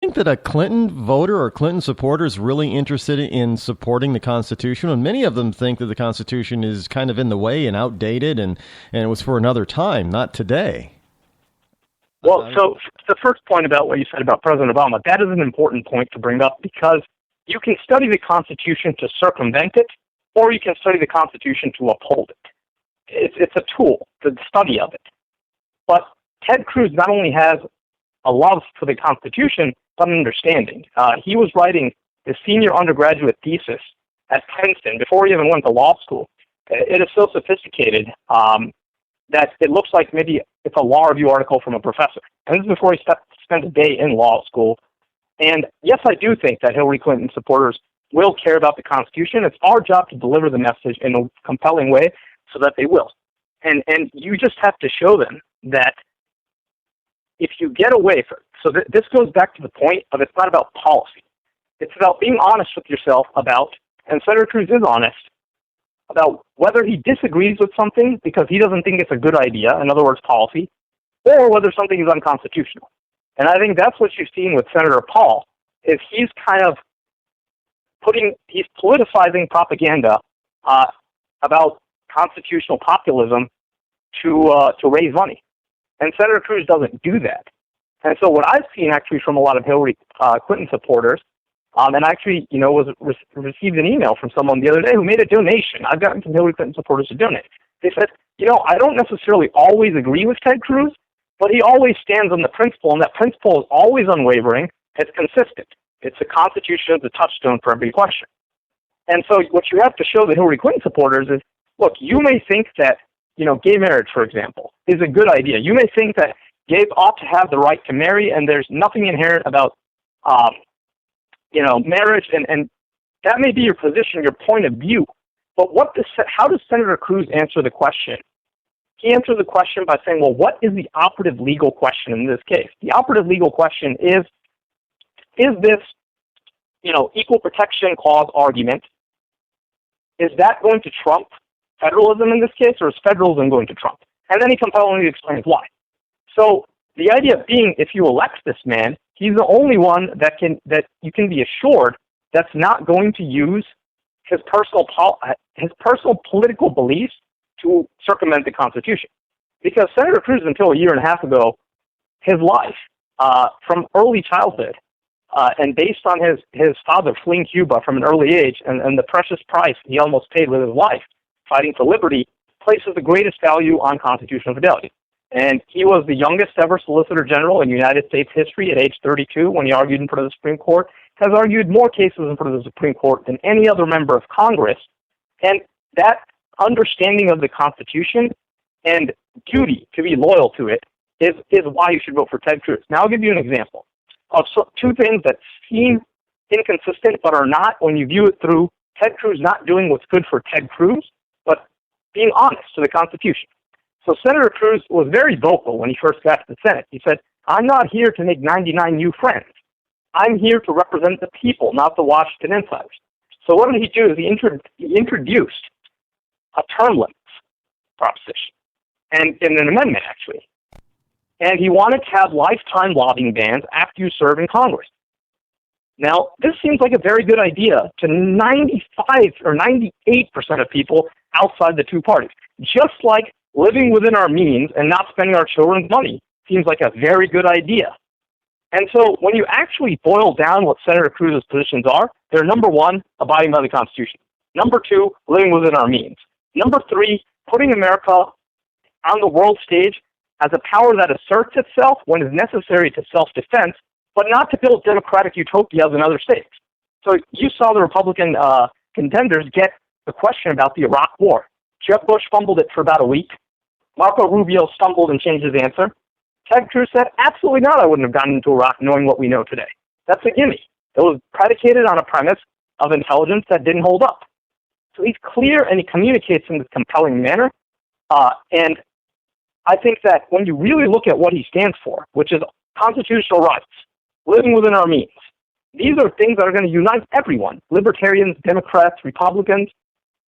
think that a Clinton voter or Clinton supporter is really interested in supporting the Constitution? And many of them think that the Constitution is kind of in the way and outdated, and it was for another time, not today. Well, so the first point about what you said about President Obama, that is an important point to bring up, because you can study the Constitution to circumvent it, or you can study the Constitution to uphold it. It's a tool, the study of it. But Ted Cruz not only has a love for the Constitution, but an understanding. He was writing his senior undergraduate thesis at Princeton before he even went to law school. It is so sophisticated that it looks like maybe it's a law review article from a professor. And this is before he spent a day in law school. And yes, I do think that Hillary Clinton supporters will care about the Constitution. It's our job to deliver the message in a compelling way so that they will. And you just have to show them that if you get away from, so this goes back to the point of it's not about policy. It's about being honest with yourself about, and Senator Cruz is honest, about whether he disagrees with something because he doesn't think it's a good idea, in other words, policy, or whether something is unconstitutional. And I think that's what you've seen with Senator Paul, is he's kind of he's politicizing propaganda about constitutional populism to raise money. And Senator Cruz doesn't do that. And so what I've seen actually from a lot of Hillary Clinton supporters, and actually, received an email from someone the other day who made a donation. I've gotten some Hillary Clinton supporters to donate. They said, I don't necessarily always agree with Ted Cruz, but he always stands on the principle, and that principle is always unwavering. It's consistent. It's the Constitution is the touchstone for every question. And so what you have to show the Hillary Clinton supporters is, look, you may think that, gay marriage, for example, is a good idea. You may think that gays ought to have the right to marry, and there's nothing inherent about, marriage, and that may be your position, your point of view. But how does Senator Cruz answer the question? He answers the question by saying, well, what is the operative legal question in this case? The operative legal question is this, equal protection clause argument, is that going to trump federalism in this case, or is federalism going to trump? And then he compellingly explains why. So the idea being, if you elect this man, he's the only one that you can be assured that's not going to use his personal political beliefs to circumvent the Constitution. Because Senator Cruz, until a year and a half ago, his life from early childhood, and based on his father fleeing Cuba from an early age, and the precious price he almost paid with his life fighting for liberty, places the greatest value on constitutional fidelity. And he was the youngest ever Solicitor General in United States history at age 32 when he argued in front of the Supreme Court, has argued more cases in front of the Supreme Court than any other member of Congress. And that understanding of the Constitution and duty to be loyal to it is why you should vote for Ted Cruz. Now I'll give you an example of two things that seem inconsistent but are not when you view it through Ted Cruz not doing what's good for Ted Cruz, but being honest to the Constitution. So Senator Cruz was very vocal when he first got to the Senate. He said, I'm not here to make 99 new friends. I'm here to represent the people, not the Washington insiders. So what did he do? He introduced a term limits proposition, and in an amendment, actually. And he wanted to have lifetime lobbying bans after you serve in Congress. Now, this seems like a very good idea to 95 or 98% of people outside the two parties. Just like living within our means and not spending our children's money seems like a very good idea. And so when you actually boil down what Senator Cruz's positions are, they're number one, abiding by the Constitution. Number two, living within our means. Number three, putting America on the world stage as a power that asserts itself when it's necessary to self-defense, but not to build democratic utopias in other states. So you saw the Republican contenders get the question about the Iraq War. Jeb Bush fumbled it for about a week. Marco Rubio stumbled and changed his answer. Ted Cruz said, absolutely not, I wouldn't have gotten into Iraq knowing what we know today. That's a gimme. It was predicated on a premise of intelligence that didn't hold up. So he's clear and he communicates in this compelling manner. And I think that when you really look at what he stands for, which is constitutional rights, living within our means, these are things that are going to unite everyone, libertarians, Democrats, Republicans.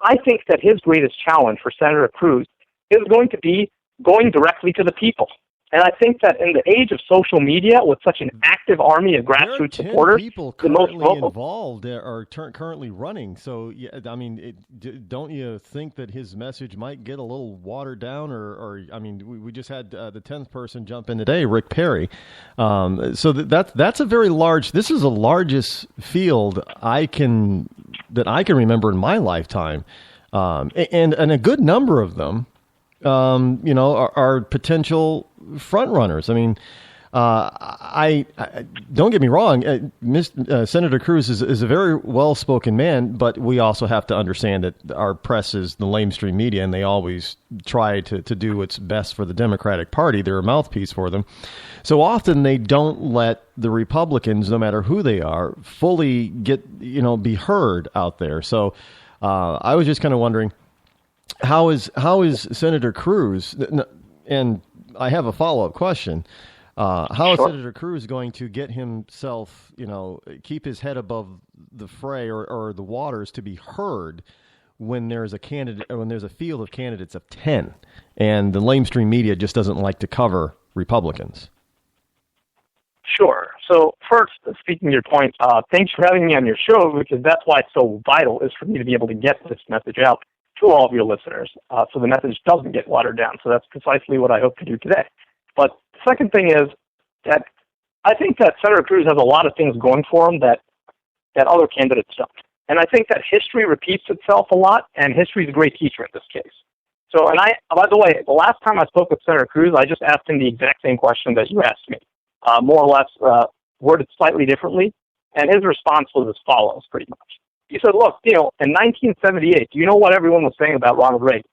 I think that his greatest challenge for Senator Cruz is going to be going directly to the people And I think that in the age of social media, with such an active army of grassroots supporters, people the most currently vocal involved are currently running. So, yeah, I mean, don't you think that his message might get a little watered down? Or I mean, we just had the 10th person jump in today, Rick Perry. So that's a very large. This is the largest field that I can remember in my lifetime, and a good number of them, are potential front runners. I mean, I don't get me wrong. Senator Cruz is a very well-spoken man, but we also have to understand that our press is the lamestream media, and they always try to do what's best for the Democratic Party. They're a mouthpiece for them. So often they don't let the Republicans, no matter who they are, fully be heard out there. So I was just kind of wondering, how is Senator Cruz, and I have a follow-up question. How is Senator Cruz going to get himself, keep his head above the fray or the waters to be heard when there's a field of candidates of 10, and the lamestream media just doesn't like to cover Republicans? Sure. So first, speaking to your point, thanks for having me on your show, because that's why it's so vital, is for me to be able to get this message out to all of your listeners, so the message doesn't get watered down. So that's precisely what I hope to do today. But the second thing is that I think that Senator Cruz has a lot of things going for him that other candidates don't. And I think that history repeats itself a lot, and history is a great teacher in this case. So, and by the way, the last time I spoke with Senator Cruz, I just asked him the exact same question that you asked me, more or less worded slightly differently, and his response was as follows, pretty much. He said, look, in 1978, do you know what everyone was saying about Ronald Reagan?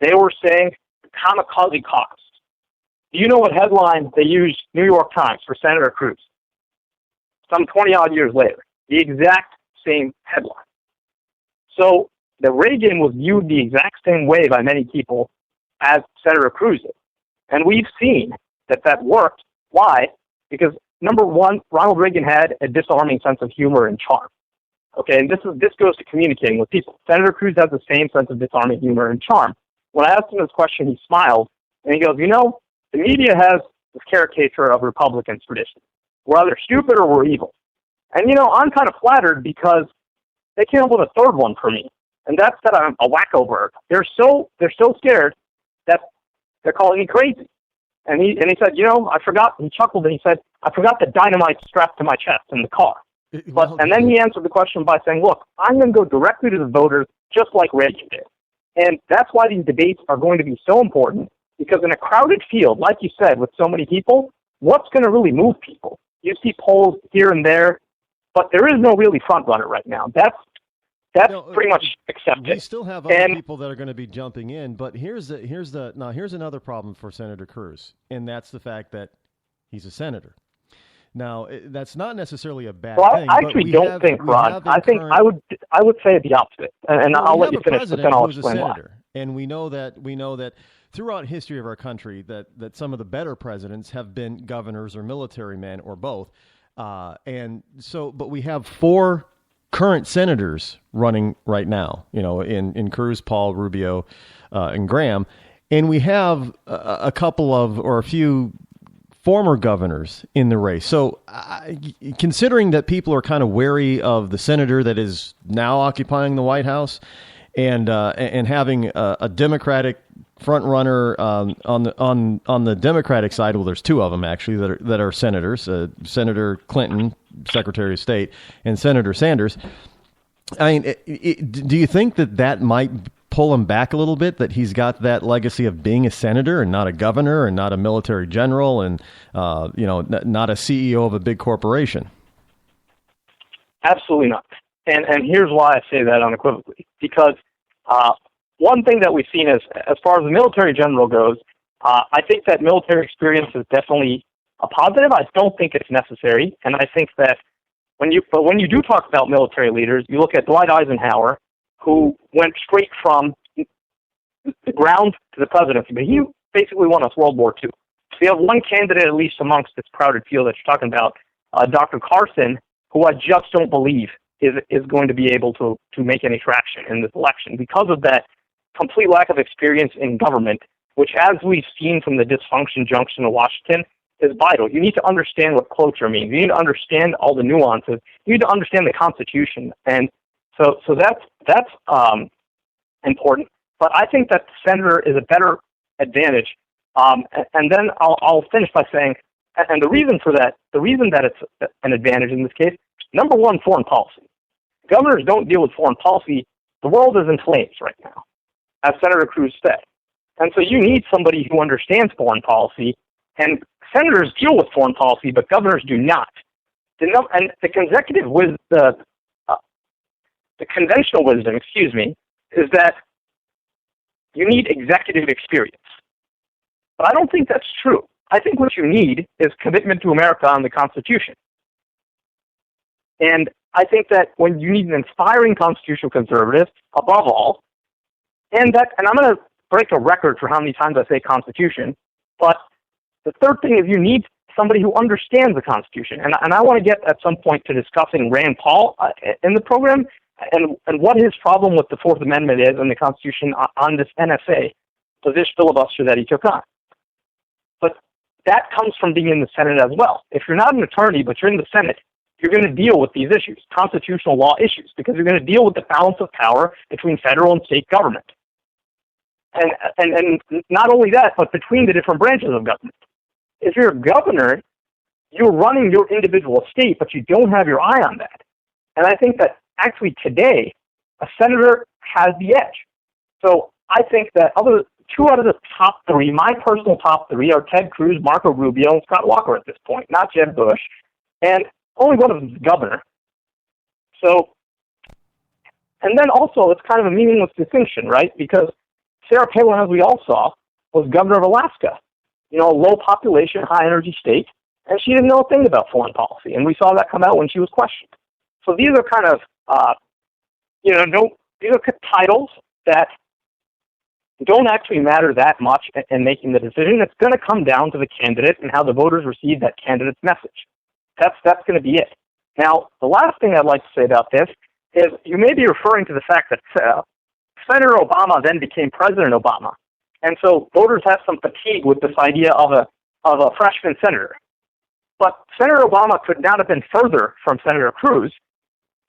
They were saying kamikaze cops. Do you know what headline they used, New York Times, for Senator Cruz? Some 20-odd years later. The exact same headline. So the Reagan was viewed the exact same way by many people as Senator Cruz is. And we've seen that worked. Why? Because, number one, Ronald Reagan had a disarming sense of humor and charm. Okay, and this goes to communicating with people. Senator Cruz has the same sense of disarming humor and charm. When I asked him this question, he smiled, and he goes, the media has this caricature of Republicans tradition. We're either stupid or we're evil. And, I'm kind of flattered because they came up with a third one for me, and that's that I'm a wacko bird. They're so scared that they're calling me crazy. And he said, I forgot, he chuckled and he said, I forgot the dynamite strapped to my chest in the car. And then he answered the question by saying, look, I'm going to go directly to the voters just like Reagan did. And that's why these debates are going to be so important, because in a crowded field, like you said, with so many people, what's going to really move people? You see polls here and there, but there is no really front runner right now. That's pretty much accepted. We still have other people that are going to be jumping in, but here's another problem for Senator Cruz, and that's the fact that he's a senator. Now, that's not necessarily a bad thing. I actually don't think, Rod. I would say the opposite, and I'll let you finish, but then I'll explain why. And we know that throughout history of our country that some of the better presidents have been governors or military men or both, but we have 4 current senators running right now. In Cruz, Paul, Rubio, and Graham, and we have a few former governors in the race. So considering that people are kind of wary of the senator that is now occupying the White House and having a Democratic front runner on the Democratic side, well, there's 2 of them actually that are senators, Senator Clinton, Secretary of State, and Senator Sanders. I mean, do you think that might pull him back a little bit, that he's got that legacy of being a senator and not a governor and not a military general and not a CEO of a big corporation? Absolutely not. And here's why I say that unequivocally. Because one thing that we've seen as far as the military general goes, I think that military experience is definitely a positive. I don't think it's necessary. And I think that when you do talk about military leaders, you look at Dwight Eisenhower, who went straight from the ground to the presidency, but he basically won us World War II. So you have one candidate, at least amongst this crowded field that you're talking about, Dr. Carson, who I just don't believe is going to be able to make any traction in this election because of that complete lack of experience in government which, as we've seen from the dysfunction junction in Washington, is vital. You need to understand what cloture means. You need to understand all the nuances. You need to understand the Constitution, and so that's important. But I think that the senator is a better advantage. And then I'll finish by saying, and the reason for that, the reason that it's an advantage in this case, number one, foreign policy. Governors don't deal with foreign policy. The world is in flames right now, as Senator Cruz said. And so you need somebody who understands foreign policy, and senators deal with foreign policy, but governors do not. And the conventional wisdom, is that you need executive experience. But I don't think that's true. I think what you need is commitment to America and the Constitution. And I think that when you need an inspiring constitutional conservative, above all, and I'm going to break a record for how many times I say Constitution, but the third thing is you need somebody who understands the Constitution. And I want to get at some point to discussing Rand Paul in the program and what his problem with the Fourth Amendment is and the Constitution on this NSA, this filibuster that he took on. But that comes from being in the Senate as well. If you're not an attorney, but you're in the Senate, you're going to deal with these issues, constitutional law issues, because you're going to deal with the balance of power between federal and state government. And not only that, but between the different branches of government. If you're a governor, you're running your individual state, but you don't have your eye on that. And I think that actually today, a senator has the edge. So I think that two out of the top three, my personal top three, are Ted Cruz, Marco Rubio, and Scott Walker at this point, not Jeb Bush. And only one of them is governor. So, and then also, it's kind of a meaningless distinction, right? Because Sarah Palin, as we all saw, was governor of Alaska, a low population, high energy state, and she didn't know a thing about foreign policy. And we saw that come out when she was questioned. So these are kind of, these are titles that don't actually matter that much in making the decision. It's going to come down to the candidate and how the voters receive that candidate's message. That's going to be it. Now, the last thing I'd like to say about this is you may be referring to the fact that Senator Obama then became President Obama. And so voters have some fatigue with this idea of a freshman senator. But Senator Obama could not have been further from Senator Cruz,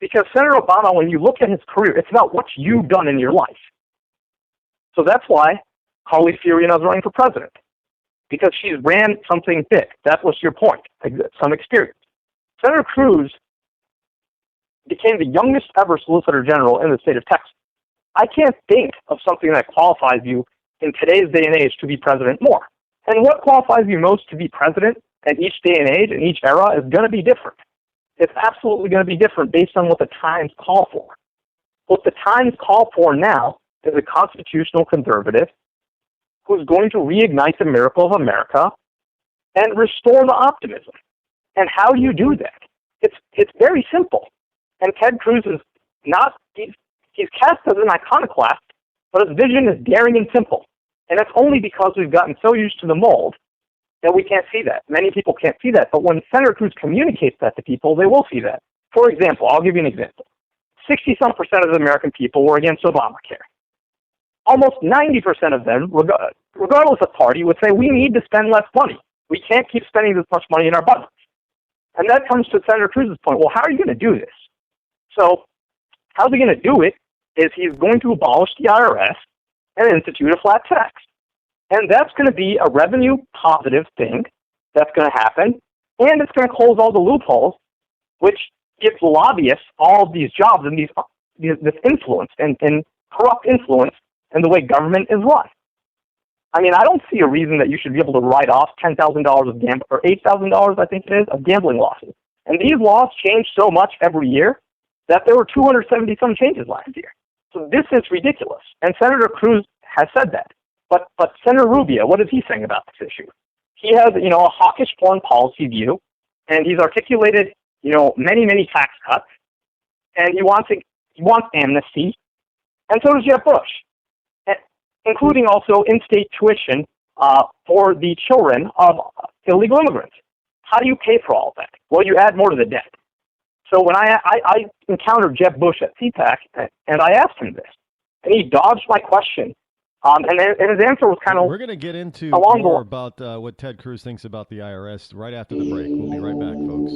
because Senator Obama, when you look at his career, it's about what you've done in your life. So that's why Carly Fiorina is running for president, because she's ran something big. That was your point, some experience. Senator Cruz became the youngest ever Solicitor General in the state of Texas. I can't think of something that qualifies you in today's day and age to be president more. And what qualifies you most to be president at each day and age and each era is going to be different. It's absolutely going to be different based on what the times call for. What the times call for now is a constitutional conservative who's going to reignite the miracle of America and restore the optimism. And how do you do that? It's very simple. And Ted Cruz is not, he's cast as an iconoclast, but his vision is daring and simple. And that's only because we've gotten so used to the mold that we can't see that. Many people can't see that. But when Senator Cruz communicates that to people, they will see that. For example, I'll give you an example. 60-some% of the American people were against Obamacare. Almost 90% of them, regardless of party, would say we need to spend less money. We can't keep spending this much money in our budgets. And that comes to Senator Cruz's point. Well, how are you going to do this? So how's he going to do it is he's going to abolish the IRS and institute a flat tax. And that's going to be a revenue positive thing that's going to happen. And it's going to close all the loopholes, which gives lobbyists all of these jobs and this influence and corrupt influence in the way government is run. I mean, I don't see a reason that you should be able to write off $10,000 of or $8,000, I think it is, of gambling losses. And these laws change so much every year that there were 270-some changes last year. So this is ridiculous. And Senator Cruz has said that. But Senator Rubio, what is he saying about this issue? He has, a hawkish foreign policy view, and he's articulated, many, many tax cuts, and he wants amnesty, and so does Jeb Bush, including also in-state tuition for the children of illegal immigrants. How do you pay for all of that? Well, you add more to the debt. So when I encountered Jeb Bush at CPAC, and I asked him this, and he dodged my question And his answer was kind of We're going to get into along more about what Ted Cruz thinks about the IRS right after the break. We'll be right back, folks.